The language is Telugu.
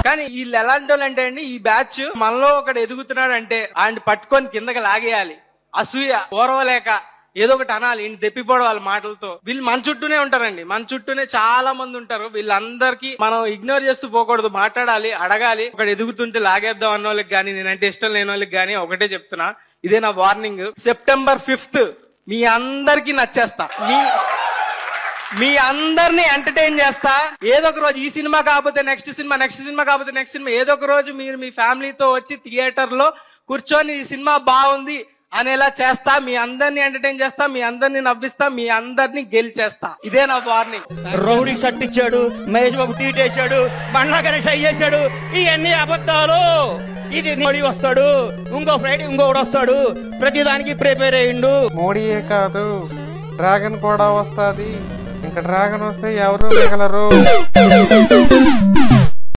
కానీ వీళ్ళు ఎలాంటి వాళ్ళు అంటే అండి, ఈ బ్యాచ్ మనలో ఒకడు ఎదుగుతున్నాడు అంటే ఆయన పట్టుకొని కిందకి లాగేయాలి. అసూయ ఓరవలేక ఏదో ఒకటి అనాలి, ఇంటి తెప్పిపోవడం వాళ్ళ మాటలతో. వీళ్ళు మన చుట్టూనే ఉంటారండి, మన చుట్టూనే చాలా మంది ఉంటారు. వీళ్ళందరికీ మనం ఇగ్నోర్ చేస్తూ పోకూడదు, మాట్లాడాలి, అడగాలి. ఒకటి ఎదుగుతుంటే లాగేద్దాం అన్న వాళ్ళకి గానీ, నేనంటే ఇష్టం లేని వాళ్ళకి గానీ ఒకటే చెప్తున్నా, ఇదే నా వార్నింగ్. సెప్టెంబర్ 5th మీ అందరికీ నచ్చేస్తా, మీ అందరినీ ఎంటర్టైన్ చేస్తా. ఏదో ఒక రోజు ఈ సినిమా కాకపోతే నెక్స్ట్ సినిమా, నెక్స్ట్ సినిమా కాకపోతే నెక్స్ట్ సినిమా, ఏదో ఒక రోజు మీరు మీ ఫ్యామిలీతో వచ్చి థియేటర్ లో కూర్చొని ఈ సినిమా బాగుంది అనేలా చేస్తా. మీ అందరినీ ఎంటర్టైన్ చేస్తా, మీ అందరినీ నవ్విస్తా, మీ అందరినీ గెలిచేస్తా. ఇదే నా వార్నింగ్. రౌడీ షర్ట్ ఇచ్చాడు, మహేష్ బాబు టీట్ వేసాడు, బండ్లా గణేష్ అయ్యేసాడు, ఇవన్నీ అబద్ధాలు. ఇది మోడీ వస్తాడు, ఇంకో ఫ్రైడే ఇంకొకటి వస్తాడు, ప్రతిదానికి ప్రిపేర్ అయ్యిండు. మోడీయే కాదు, డ్రాగన్ కూడా వస్తాది. ఇంకా డ్రాగన్ వస్తే ఎవరు మిగలరు.